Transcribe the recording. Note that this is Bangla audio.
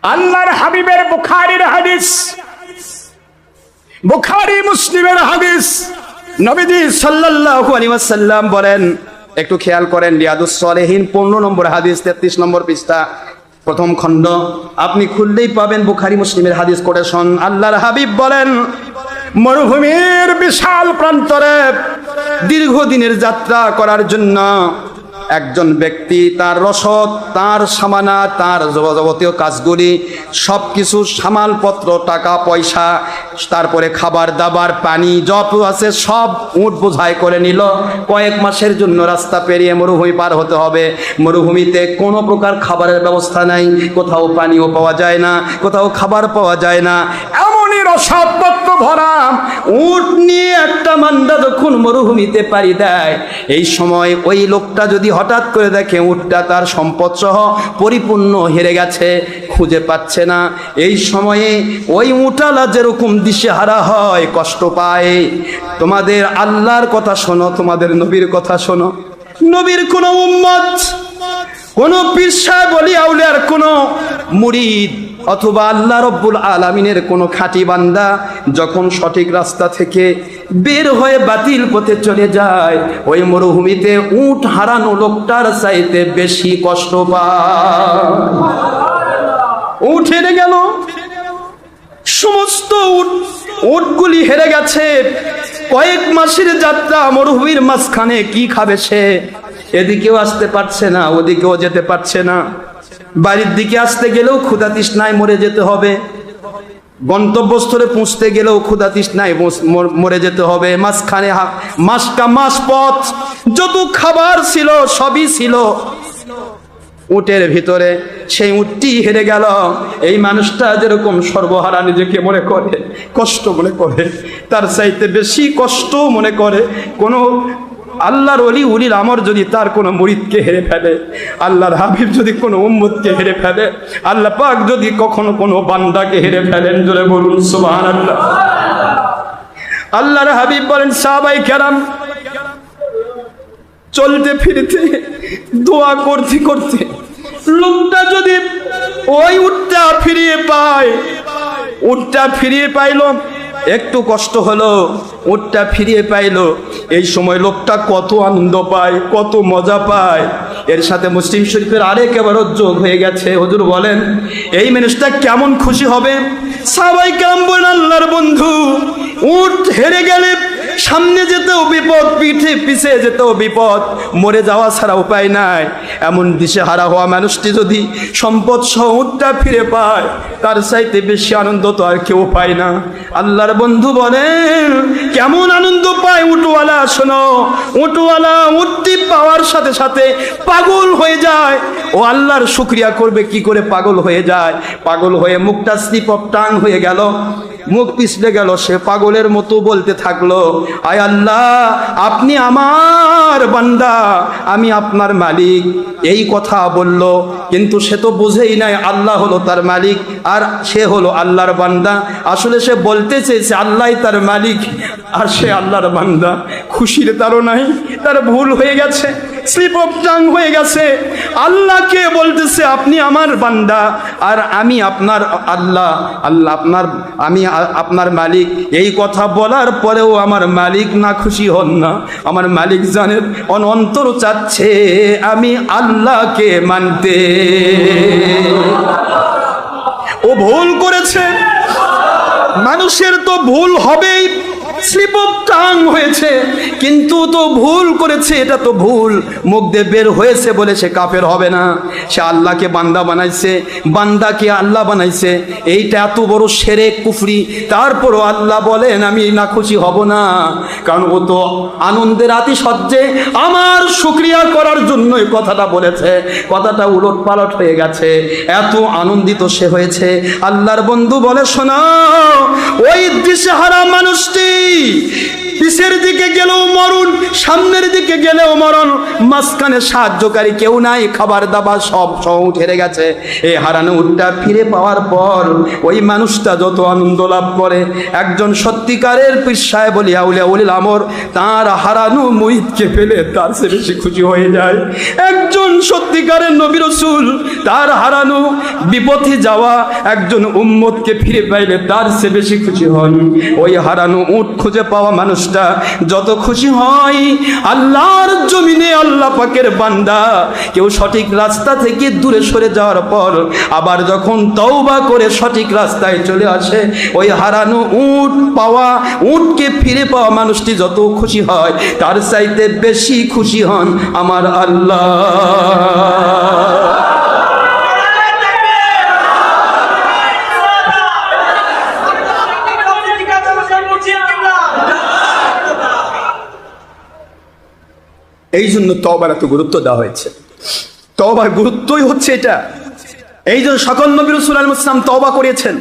আল্লাহর হাবিবের বুখারীর হাদিস, বুখারী মুসলিমের হাদিস। নবীজি সাল্লাল্লাহু আলাইহি ওয়াসাল্লাম বলেন, একটু খেয়াল করেন, রিয়াদুস সালেহিন 15 নম্বর হাদিস, 33 নম্বর পৃষ্ঠা, প্রথম খণ্ড। আপনি খুললেই পাবেন বুখারী মুসলিমের হাদিস কোটেশন। আল্লাহর হাবিব বলেন, মরুভূমির বিশাল প্রান্তরে দীর্ঘদিনের যাত্রা করার জন্য একজন ব্যক্তি তার রসদ, তার সামানা, তার যাবতীয় কাজগুলি সবকিছু, সামালপত্র, টাকা পয়সা, তারপরে খাবার দাবার, পানি যত আছে সব উট বোঝাই করে নিল। কয়েক মাসের জন্য রাস্তা পেরিয়ে মরুভূমি পার হতে হবে। মরুভূমিতে কোনো প্রকার খাবারের ব্যবস্থা নাই, কোথাও পানিও পাওয়া যায় না, কোথাও খাবার পাওয়া যায় না। এমনই রসদপত্র ভরা উট নিয়ে একটা মান্দা যখন মরুভূমিতে পাড়ি দেয়, এই সময় ওই লোকটা যদি হঠাৎ করে দেখে উটটা তার সম্পদ সহ পরিপূর্ণ হেরে গেছে, খুঁজে পাচ্ছে না, এই সময়ে ওই উটালা যেরকম দিশেহারা হয়, কষ্ট পায়। তোমাদের আল্লাহর কথা শোনো, তোমাদের নবীর কথা শোনো। নবীর কোন উম্মত, কোন পীর সাহেব ওলি আউলিয়ার কোন মুরিদ অথবা আল্লাহ রব্বুল আলামিনের কোন খাঁটি বান্দা যখন সঠিক রাস্তা থেকে বের হয়ে বাতিল পথে চলে যায়, ওই মরুভূমিতে উট হারানো লোকটার চাইতে বেশি কষ্ট পায়। উট হেরে গেল, সমস্ত উটগুলি হেরে গেছে। কয়েক মাসের যাত্রা মরুভূমির মাঝখানে কি খাবে সে? এদিকেও আসতে পারছে না, ওদিকেও যেতে পারছে না। বাড়ির দিকে আসতে গেলেও ক্ষুধা তৃষ্ণায় মরে যেতে হবে, গন্তব্যস্থলে পৌঁছতে গেলেও ক্ষুধা তৃষ্ণায় মরে যেতে হবে। মাঝখানে মাস পথ, যত খাবার ছিল সবই ছিল উটের ভিতরে, সেই উটটি হেরে গেল। এই মানুষটা যেরকম সর্বহারা নিজেকে মনে করে, কষ্ট মনে করে, তার চাইতে বেশি কষ্ট মনে করে কোন আল্লাহর ওলি উলিল আমর যদি তার কোনো মুরিদকে হেরে ফেলে, আল্লাহর হাবিব যদি কোনো উম্মতকে হেরে ফেলে, আল্লাহ পাক যদি কখনো কোনো বান্দাকে হেরে ফেলেন, জোরে বলুন সুবহানাল্লাহ। আল্লাহর হাবিব বলেন, সাহাবায়ে কেরাম চলতে ফিরতে দোয়া করতে করতে লোকটা যদি ওই উটটা ফিরিয়ে পায়, উটটা ফিরিয়ে পাইল, একটু কষ্ট হলো, উটটা ফিরিয়ে পাইল, এই সময় লোকটা কত আনন্দ পায়, কত মজা পায়। এর সাথে মুসলিম শরীফের আরেক এবারও যোগ হয়ে গেছে। হুজুর বলেন, এই মানুষটা কেমন খুশি হবে? সাহাবায়ে কেরাম বলেন, আল্লাহর বন্ধু, উট হেরে গেলে সামনে যেতেও বিপদ, পিছে যেতেও বিপদ, মরে যাওয়া ছাড়া উপায় নাই। এমন দিশেহারা হওয়া মানুষটি যদি সম্পদ সহ উটটা ফিরে পায়, তার চাইতে বেশি আনন্দ তো আর কেউ পায় না। আল্লাহর বন্ধু বলেন, কেমন আনন্দ পায় উটওয়ালা? শোনো, উটওয়ালা উটটি পাওয়ার সাথে সাথে পাগল হয়ে যায়। ও আল্লাহর শুকরিয়া করবে কি করে পাগল হয়ে যায়? পাগল হয়ে মুখটা স্লিপ অফ টাং হয়ে গেল, মুখ পিছলে গেল, সে পাগলের মতো বলতে থাকলো, আয় আল্লাহ, আপনি আমার বান্দা, আমি আপনার মালিক। এই কথা বলল, কিন্তু সে তো বুঝেই নাই আল্লাহ হলো তার মালিক আর সে হলো আল্লাহর বান্দা। আসলে সে বলতে চেয়েছে আল্লাহই তার মালিক আর সে আল্লাহর বান্দা। খুশির তারও নাই, তার ভুল হয়ে গেছে, স্লিপ অফ টাং হয়ে গেছে। আল্লাহকে বলতেছে আপনি আমার বান্দা আর আমি আপনার আল্লাহ, আল্লাহ আপনার, আমি আপনার মালিক। এই কথা বলার পরেও আমার মালিক না খুশি হন না। আমার মালিক জানেন অন্তর চাচ্ছে আমি আল্লাহকে মানতে। ও ভুল করেছে, মানুষের তো ভুল হবেই, স্লিপ অফ টাং হয়েছে, কিন্তু তো ভুল করেছে, এটা তো ভুল, মুখ দিয়ে বের হয়েছে বলে সে কাফের হবে না। সে আল্লাহকে বান্দা বানাইছে, বান্দাকে আল্লাহ বানাইছে, এইটা এত বড় শিরক কুফরি। তারপরও আল্লাহ বলেন আমি না খুশি হব না, কারণ ও তো আনন্দের আতিশয্যে আমার শুকরিয়া করার জন্যই কথাটা বলেছে। কথাটা উলট পালট হয়ে গেছে, এত আনন্দিত সে হয়েছে। আল্লাহর বন্ধু বলে, শোনো, ওই দিশেহারা মানুষটি পিছের দিকে গেলেও মরণ, সামনের দিকে গেলেও মরণ, মাঝখানে সাহায্যকারী কেউ নাই, খাবার দাবার সব হেরে গেছে। এই হারানো উটটা ফিরে পাওয়ার পর ওই মানুষটা যত আনন্দ লাভ করে, একজন সত্যিকারের পীর সাহেব বলি আউলিয়া উলিল আমর তার হারানো মুরিদকে পেলে তার চেয়ে বেশি খুশি হয়ে যায়। একজন সত্যিকারের নবী রাসূল তার হারানো বিপথে যাওয়া একজন উম্মতকে ফিরে পাইলে তার চেয়ে বেশি খুশি হন। ওই হারানো উট খুঁজে পাওয়া মানুষটা যত খুশি হয়, আল্লাহর জমিনে আল্লাহ পাকের বান্দা কেউ সঠিক রাস্তা থেকে দূরে সরে যাওয়ার পর আবার যখন তওবা করে সঠিক রাস্তায় চলে আসে, ওই হারানো উট পাওয়া, উটকে ফিরে পাওয়া মানুষটি যত খুশি হয় তার চাইতে বেশি খুশি হন আমার আল্লাহ। এই জন্য তওবার এত গুরুত্ব দেওয়া হয়েছে। তওবার গুরুত্বই হচ্ছে এটা। এই জন্য সকল নবী রাসূল আলাইহিস সালাম তওবা করেছেন।